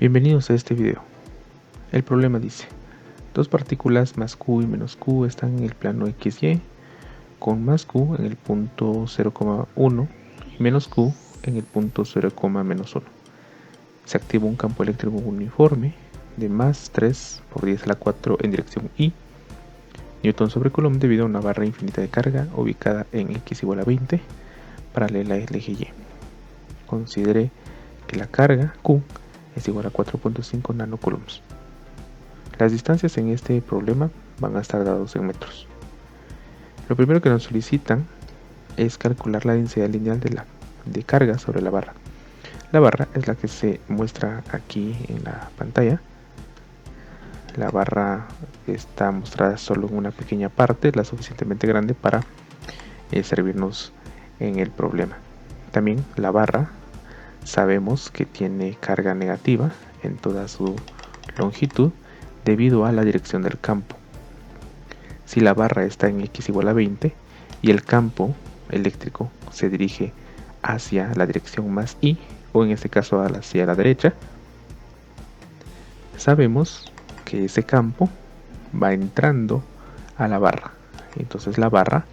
Bienvenidos a este video. El problema dice: dos partículas más q y menos q están en el plano XY, con más q en el punto 0,1 y menos q en el punto 0,-1. Se activa un campo eléctrico uniforme de más 3 por 10 a la 4 en dirección Y, Newton sobre Coulomb, debido a una barra infinita de carga ubicada en x igual a 20, paralela al eje Y. Considere que la carga Q es igual a 4.5 nanocoulombs. Las distancias en este problema van a estar dados en metros. Lo primero que nos solicitan es calcular la densidad lineal de carga sobre la barra. La barra es la que se muestra aquí en la pantalla. La barra está mostrada solo en una pequeña parte, la suficientemente grande para servirnos en el problema. También la barra sabemos que tiene carga negativa en toda su longitud debido a la dirección del campo. Si la barra está en x igual a 20 y el campo eléctrico se dirige hacia la dirección más y, o en este caso hacia la derecha, sabemos que ese campo va entrando a la barra. Entonces la barra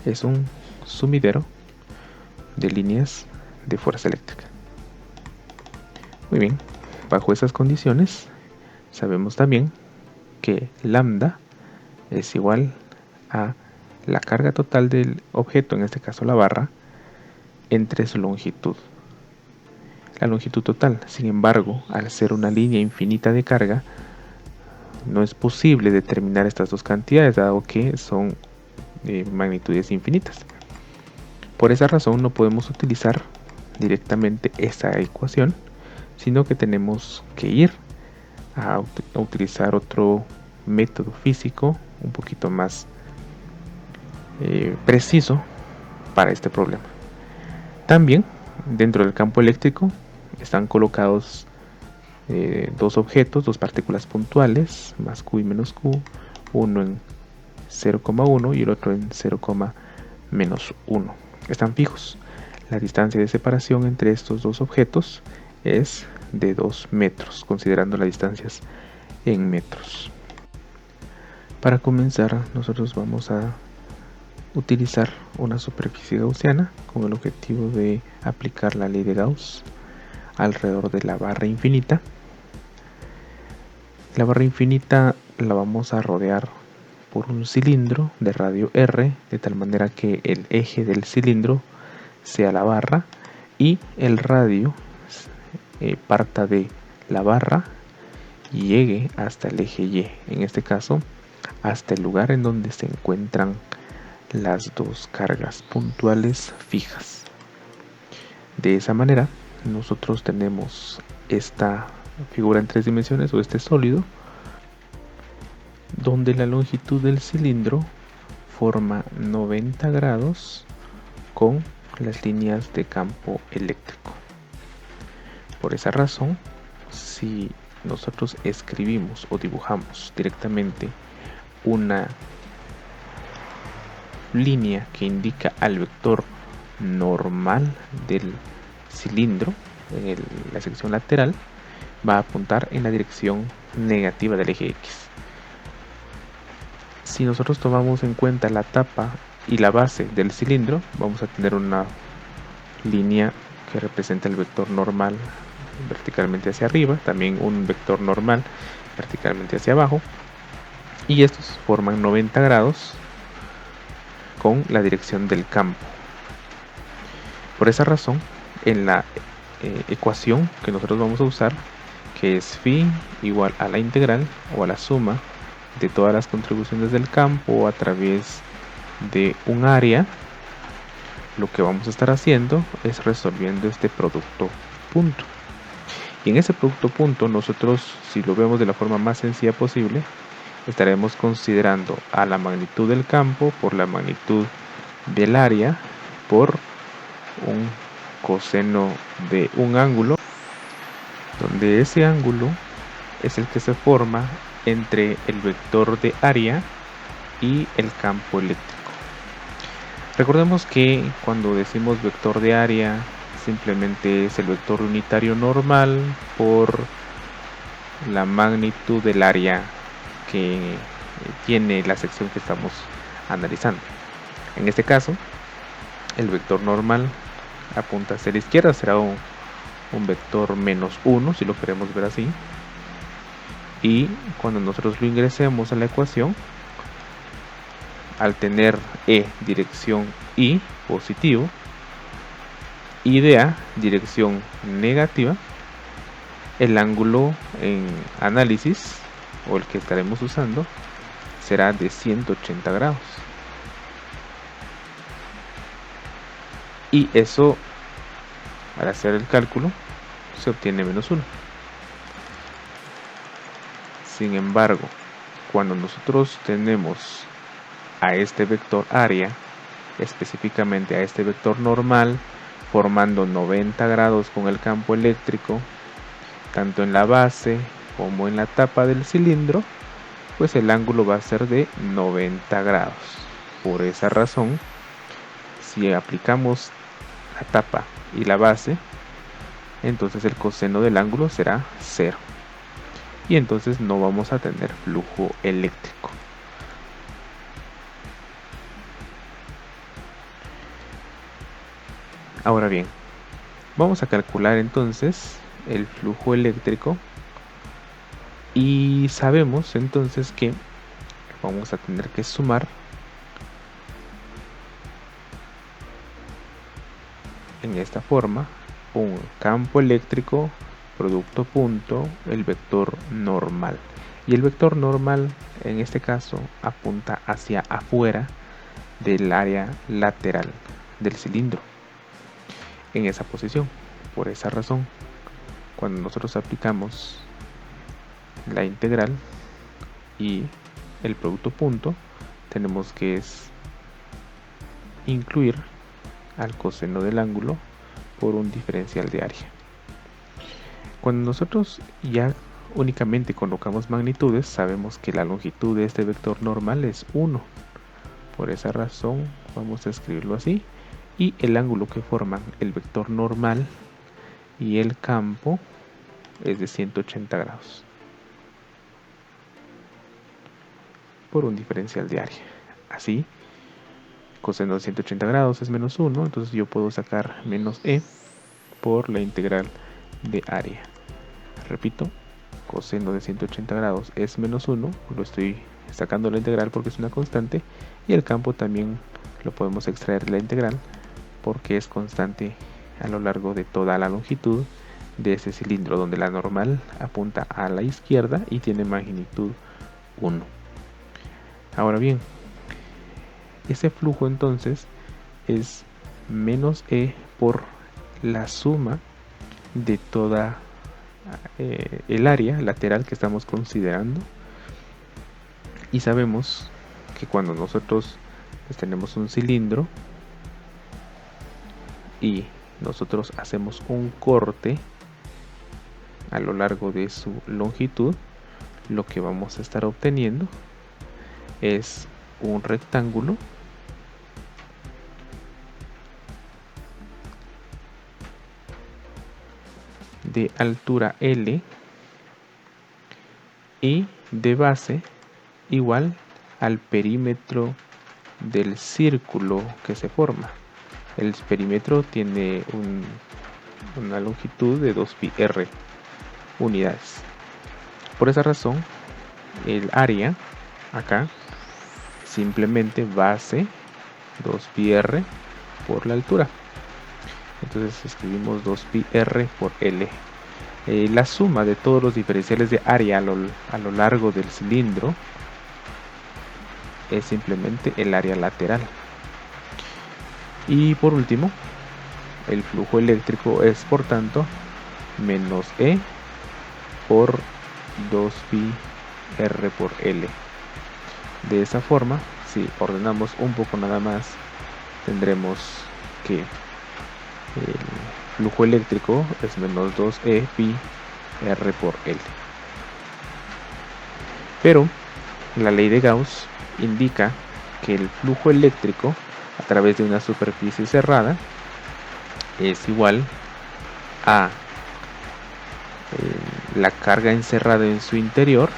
es un sumidero de líneas de fuerza eléctrica. Muy bien, bajo esas condiciones sabemos también que lambda es igual a la carga total del objeto, en este caso la barra, entre su longitud. La longitud total, sin embargo, al ser una línea infinita de carga, no es posible determinar estas dos cantidades, dado que son de magnitudes infinitas. Por esa razón no podemos utilizar directamente esa ecuación, sino que tenemos que ir a utilizar otro método físico un poquito más preciso para este problema. También dentro del campo eléctrico están colocados dos objetos, dos partículas puntuales, más q y menos q, uno en 0,1 y el otro en 0,-1. Están fijos. La distancia de separación entre estos dos objetos es de 2 metros, considerando las distancias en metros. Para comenzar, nosotros vamos a utilizar una superficie gaussiana con el objetivo de aplicar la ley de Gauss alrededor de la barra infinita. La barra infinita la vamos a rodear por un cilindro de radio R, de tal manera que el eje del cilindro sea la barra y el radio parta de la barra y llegue hasta el eje Y, en este caso hasta el lugar en donde se encuentran las dos cargas puntuales fijas. De esa manera nosotros tenemos esta figura en 3 dimensiones, o este sólido, donde la longitud del cilindro forma 90 grados con las líneas de campo eléctrico. Por esa razón, si nosotros escribimos o dibujamos directamente una línea que indica al vector normal del cilindro en la sección lateral, va a apuntar en la dirección negativa del eje X. Si nosotros tomamos en cuenta la tapa y la base del cilindro, vamos a tener una línea que representa el vector normal verticalmente hacia arriba, también un vector normal verticalmente hacia abajo, y estos forman 90 grados con la dirección del campo. Por esa razón, en la ecuación que nosotros vamos a usar, que es phi igual a la integral o a la suma de todas las contribuciones del campo a través de un área, lo que vamos a estar haciendo es resolviendo este producto punto. Y en ese producto punto nosotros, si lo vemos de la forma más sencilla posible, estaremos considerando a la magnitud del campo por la magnitud del área por un coseno de un ángulo, donde ese ángulo es el que se forma entre el vector de área y el campo eléctrico. Recordemos que cuando decimos vector de área, simplemente es el vector unitario normal por la magnitud del área que tiene la sección que estamos analizando. En este caso, el vector normal apunta hacia la izquierda, será un vector -1 si lo queremos ver así, y cuando nosotros lo ingresemos a la ecuación, al tener E dirección Y positivo y de A dirección negativa, el ángulo en análisis, o el que estaremos usando, será de 180 grados. Y eso, al hacer el cálculo, se obtiene -1. Sin embargo, cuando nosotros tenemos a este vector área, específicamente a este vector normal, formando 90 grados con el campo eléctrico, tanto en la base como en la tapa del cilindro, pues el ángulo va a ser de 90 grados. Por esa razón, si aplicamos la tapa y la base, entonces el coseno del ángulo será 0. Y entonces no vamos a tener flujo eléctrico. Ahora bien, vamos a calcular entonces el flujo eléctrico y sabemos entonces que vamos a tener que sumar en esta forma un campo eléctrico producto punto, el vector normal, y el vector normal en este caso apunta hacia afuera del área lateral del cilindro, en esa posición. Por esa razón, cuando nosotros aplicamos la integral y el producto punto, tenemos que incluir al coseno del ángulo por un diferencial de área. Cuando nosotros ya únicamente colocamos magnitudes, sabemos que la longitud de este vector normal es 1. Por esa razón vamos a escribirlo así, y el ángulo que forman el vector normal y el campo es de 180 grados por un diferencial de área. Así, coseno de 180 grados es -1, entonces yo puedo sacar -e por la integral de área. Repito, coseno de 180 grados es -1, lo estoy sacando la integral porque es una constante, y el campo también lo podemos extraer de la integral porque es constante a lo largo de toda la longitud de ese cilindro, donde la normal apunta a la izquierda y tiene magnitud 1. Ahora bien, ese flujo entonces es -e por la suma de toda el área lateral que estamos considerando, y sabemos que cuando nosotros tenemos un cilindro y nosotros hacemos un corte a lo largo de su longitud, lo que vamos a estar obteniendo es un rectángulo de altura L y de base igual al perímetro del círculo que se forma. El perímetro tiene una longitud de 2πr unidades. Por esa razón, el área acá simplemente base 2πr por la altura. Entonces escribimos 2πr por L. La suma de todos los diferenciales de área a lo largo del cilindro es simplemente el área lateral. Y por último, el flujo eléctrico es por tanto -e por 2πr por L. De esa forma, si ordenamos un poco nada más, tendremos que el flujo eléctrico es -2e pi r por L. Pero la ley de Gauss indica que el flujo eléctrico a través de una superficie cerrada es igual a la carga encerrada en su interior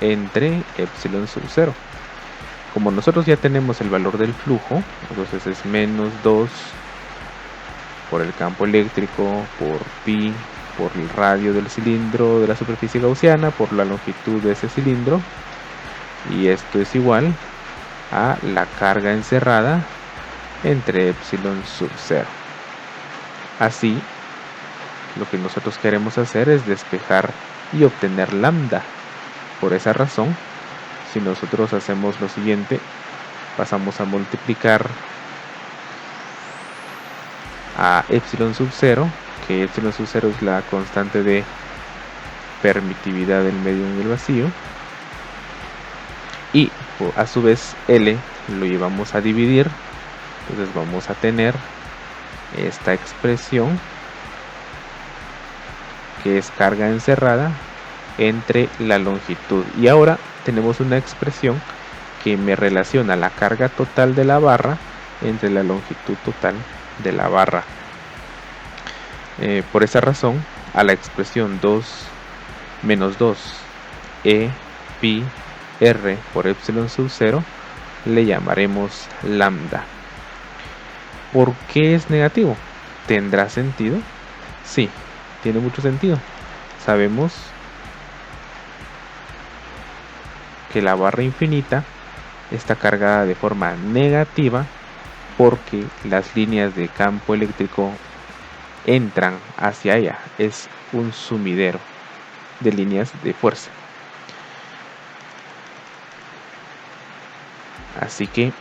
entre epsilon sub 0. Como nosotros ya tenemos el valor del flujo, entonces es menos 2 por el campo eléctrico, por pi, por el radio del cilindro de la superficie gaussiana, por la longitud de ese cilindro, y esto es igual a la carga encerrada entre epsilon sub 0. Así, lo que nosotros queremos hacer es despejar y obtener lambda. Por esa razón, si nosotros hacemos lo siguiente, pasamos a multiplicar a epsilon sub 0, que epsilon sub 0 es la constante de permitividad del medio en el vacío, y a su vez L lo llevamos a dividir. Entonces vamos a tener esta expresión que es carga encerrada entre la longitud, y ahora tenemos una expresión que me relaciona la carga total de la barra entre la longitud total de la barra. Por esa razón, a la expresión 2 menos 2 E pi r por epsilon sub 0 le llamaremos lambda. ¿Por qué es negativo? ¿Tendrá sentido? Sí, tiene mucho sentido. Sabemos que la barra infinita está cargada de forma negativa porque las líneas de campo eléctrico entran hacia ella. Es un sumidero de líneas de fuerza. Así que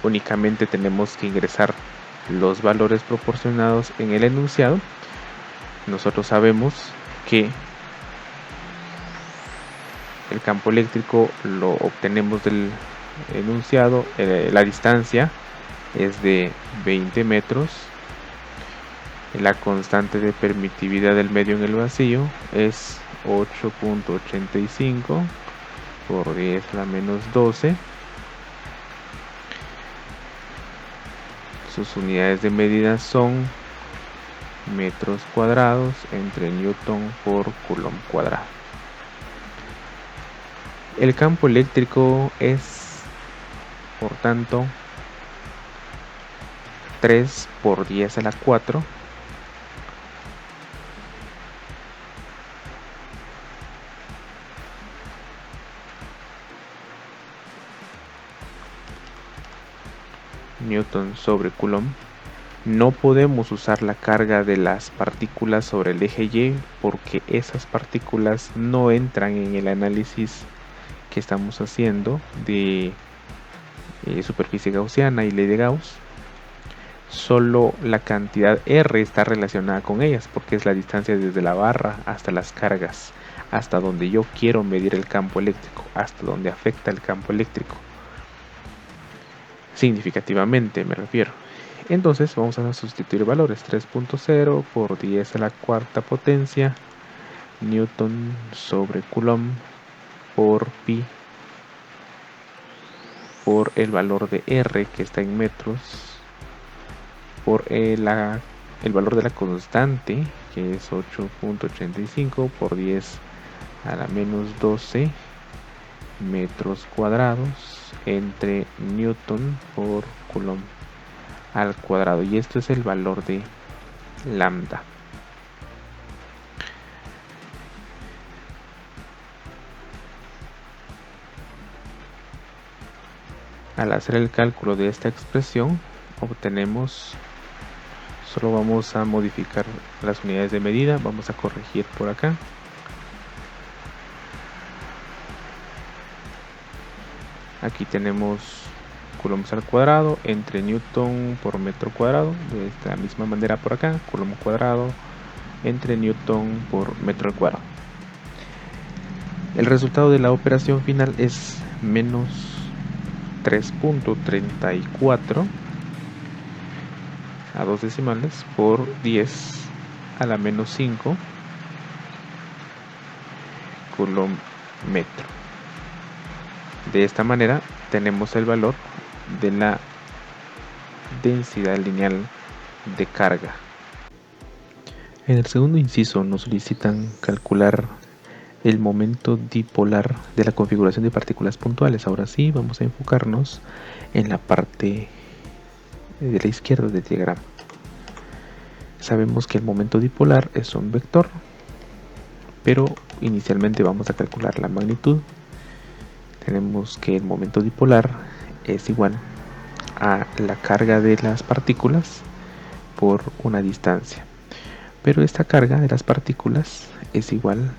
únicamente tenemos que ingresar los valores proporcionados en el enunciado. Nosotros sabemos que el campo eléctrico lo obtenemos del enunciado. La distancia es de 20 metros. La constante de permitividad del medio en el vacío es 8.85 por 10 a la menos 12. Sus unidades de medida son metros cuadrados entre newton por coulomb cuadrado. El campo eléctrico es, por tanto, 3 por 10 a la 4 newton sobre coulomb. No podemos usar la carga de las partículas sobre el eje Y porque esas partículas no entran en el análisis que estamos haciendo de superficie gaussiana y ley de Gauss. Solo la cantidad R está relacionada con ellas porque es la distancia desde la barra hasta las cargas, hasta donde yo quiero medir el campo eléctrico, hasta donde afecta el campo eléctrico. Significativamente me refiero. Entonces vamos a sustituir valores. 3.0 por 10 a la cuarta potencia newton sobre coulomb por pi por el valor de R que está en metros por el valor de la constante que es 8.85 por 10 a la menos 12 metros cuadrados entre newton por coulomb al cuadrado, y esto es el valor de lambda. Al hacer el cálculo de esta expresión obtenemos, solo vamos a modificar las unidades de medida, vamos a corregir por acá. Aquí tenemos coulombs al cuadrado entre newton por metro cuadrado, de esta misma manera por acá, coulomb cuadrado entre newton por metro al cuadrado. El resultado de la operación final es menos 3.34 a 2 decimales por 10 a la menos 5 coulomb metro. De esta manera tenemos el valor de la densidad lineal de carga. En el segundo inciso nos solicitan calcular el momento dipolar de la configuración de partículas puntuales. Ahora sí, vamos a enfocarnos en la parte de la izquierda del diagrama. Sabemos que el momento dipolar es un vector, pero inicialmente vamos a calcular la magnitud. Tenemos que el momento dipolar es igual a la carga de las partículas por una distancia, pero esta carga de las partículas es igual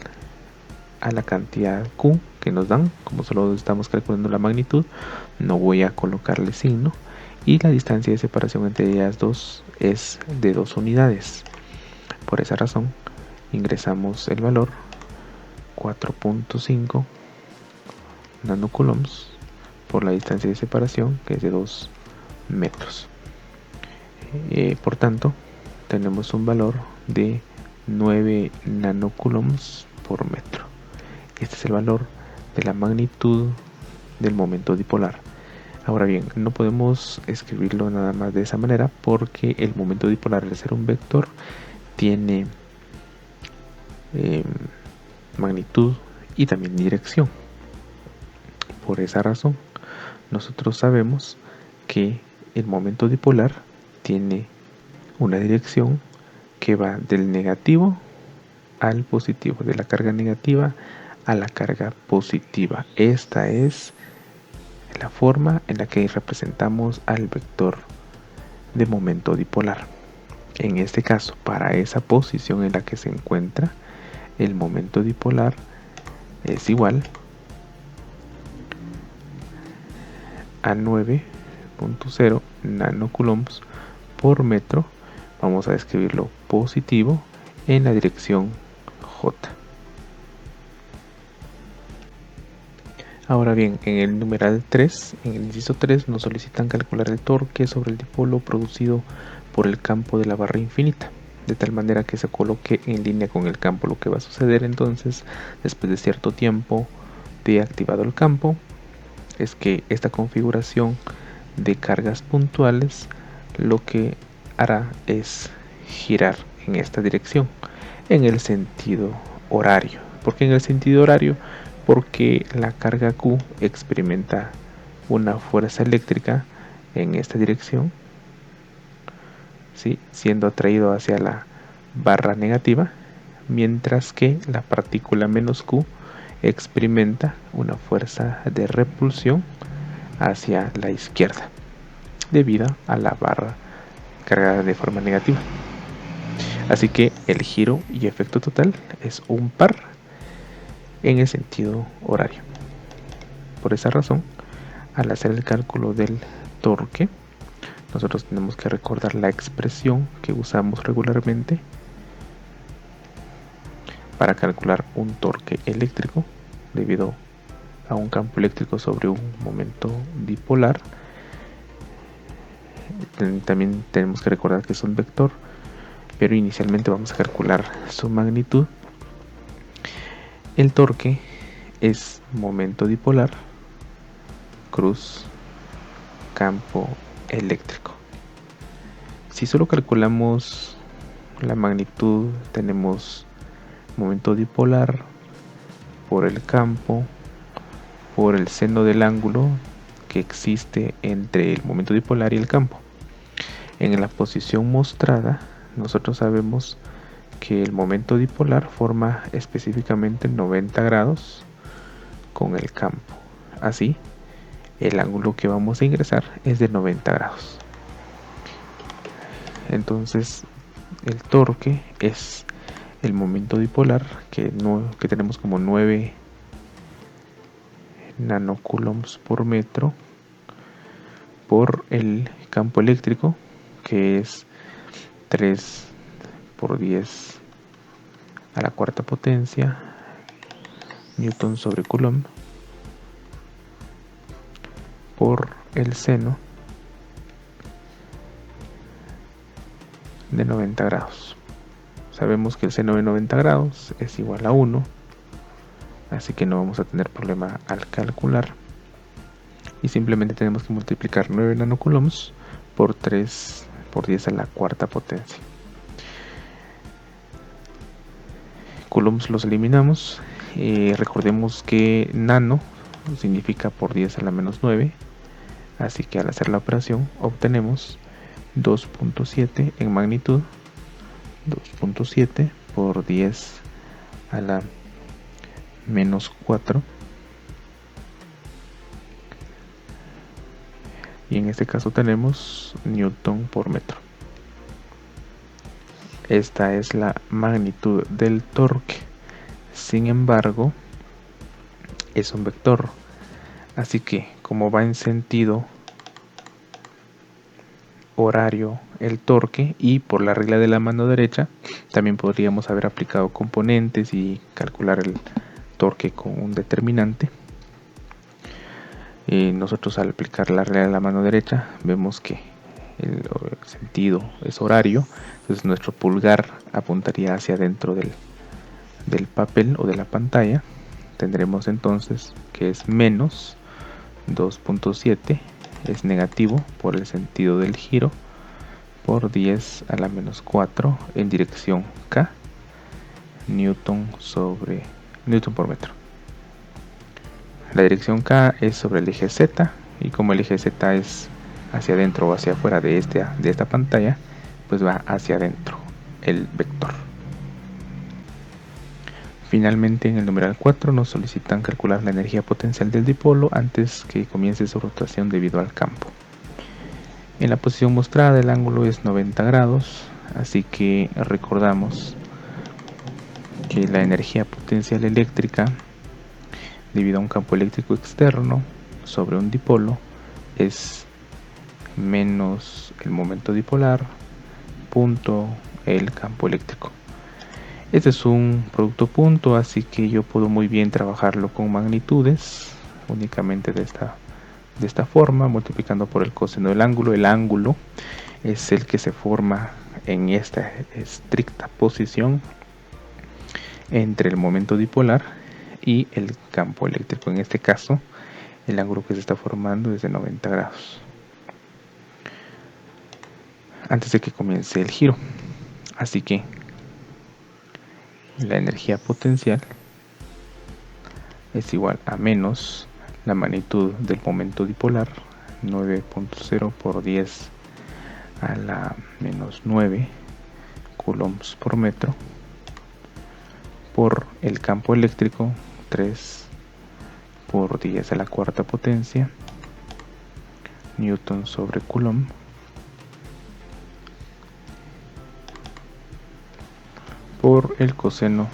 a la cantidad Q que nos dan. Como solo estamos calculando la magnitud, no voy a colocarle signo, y la distancia de separación entre ellas dos es de 2 unidades. Por esa razón ingresamos el valor 4.5 nanocoulombs por la distancia de separación, que es de 2 metros. Por tanto, tenemos un valor de 9 nanocoulombs por metro. Este es el valor de la magnitud del momento dipolar. Ahora bien, no podemos escribirlo nada más de esa manera, porque el momento dipolar, al ser un vector, tiene magnitud y también dirección. Por esa razón, nosotros sabemos que el momento dipolar tiene una dirección que va del negativo al positivo, de la carga negativa a la carga positiva. Esta es la forma en la que representamos al vector de momento dipolar. En este caso, para esa posición en la que se encuentra, el momento dipolar es igual a 9.0 nanocoulombs por metro. Vamos a escribirlo positivo en la dirección J. Ahora bien, en el numeral 3, en el inciso 3, nos solicitan calcular el torque sobre el dipolo producido por el campo de la barra infinita, de tal manera que se coloque en línea con el campo. Lo que va a suceder entonces, después de cierto tiempo de activado el campo, es que esta configuración de cargas puntuales lo que hará es girar en esta dirección, en el sentido horario. ¿Por qué en el sentido horario? Porque la carga Q experimenta una fuerza eléctrica en esta dirección, ¿sí?, siendo atraído hacia la barra negativa, mientras que la partícula menos Q experimenta una fuerza de repulsión hacia la izquierda, debido a la barra cargada de forma negativa. Así que el giro y efecto total es un par en el sentido horario. Por esa razón, al hacer el cálculo del torque, nosotros tenemos que recordar la expresión que usamos regularmente para calcular un torque eléctrico debido a un campo eléctrico sobre un momento dipolar. También tenemos que recordar que es un vector, pero inicialmente vamos a calcular su magnitud. El torque es momento dipolar cruz campo eléctrico. Si solo calculamos la magnitud, tenemos momento dipolar por el campo, por el seno del ángulo que existe entre el momento dipolar y el campo. En la posición mostrada, nosotros sabemos que el momento dipolar forma específicamente 90 grados con el campo. Así, el ángulo que vamos a ingresar es de 90 grados. Entonces, el torque es el momento dipolar que tenemos como 9 nanocoulombs por metro por el campo eléctrico, que es 3 por 10 a la cuarta potencia newton sobre coulomb, por el seno de 90 grados. Sabemos que el seno de 90 grados es igual a 1, así que no vamos a tener problema al calcular, y simplemente tenemos que multiplicar 9 nanocoulombs por 3 por 10 a la cuarta potencia. coulombs los eliminamos. Recordemos que nano significa por 10 a la menos 9, así que al hacer la operación obtenemos 2.7 en magnitud, 2.7 por 10 a la menos 4, y en este caso tenemos newton por metro. Esta es la magnitud del torque. Sin embargo, es un vector, así que como va en sentido horario el torque, y por la regla de la mano derecha también podríamos haber aplicado componentes y calcular el torque con un determinante. Nosotros al aplicar la regla de la mano derecha vemos que el sentido es horario, entonces nuestro pulgar apuntaría hacia adentro del papel o de la pantalla. Tendremos entonces que es menos 2.7, es negativo por el sentido del giro, por 10 a la menos 4 en dirección K, newton por metro. La dirección K es sobre el eje Z, y como el eje Z es hacia adentro o hacia afuera de esta pantalla, pues va hacia adentro el vector. Finalmente, en el numeral 4 nos solicitan calcular la energía potencial del dipolo antes que comience su rotación debido al campo. En la posición mostrada el ángulo es 90 grados, así que recordamos que la energía potencial eléctrica debido a un campo eléctrico externo sobre un dipolo es menos el momento dipolar punto el campo eléctrico. Este es un producto punto, así que yo puedo muy bien trabajarlo con magnitudes únicamente de esta forma, multiplicando por el coseno del ángulo. El ángulo es el que se forma en esta estricta posición entre el momento dipolar y el campo eléctrico. En este caso, el ángulo que se está formando es de 90 grados antes de que comience el giro. Así que la energía potencial es igual a menos la magnitud del momento dipolar, 9.0 por 10 a la menos 9 coulombs por metro, por el campo eléctrico, 3 por 10 a la cuarta potencia newton sobre coulomb, por el coseno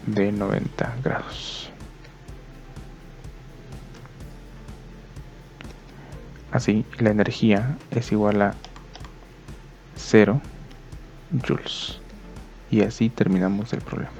de 90 grados. Así, la energía es igual a 0 joules. Y así terminamos el problema.